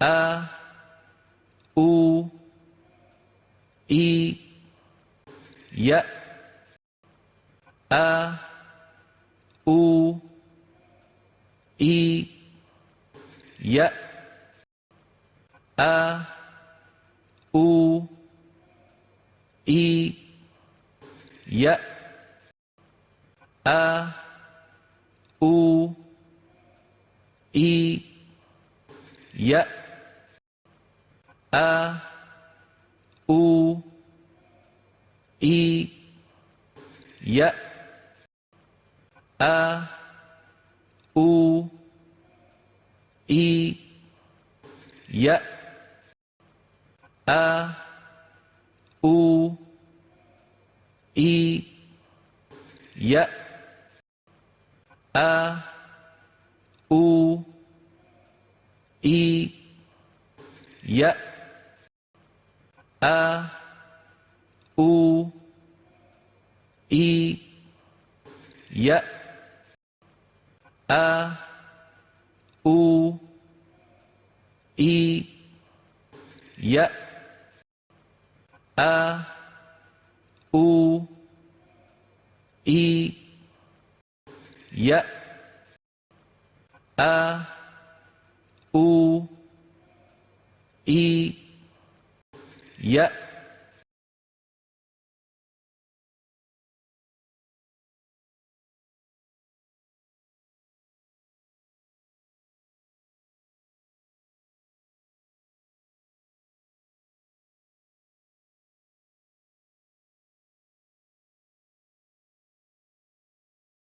A, U, I, Ya, A, U, I, Ya, A, U, I, Ya, A, U, I, Ya, A, U, I, Ya, A, U, I, Ya, A, U, I, Ya, A, U, I, Ya, A, U, I, Ya, A, U, I, Ya, A, U, I, Ya, A, U, I, Ya.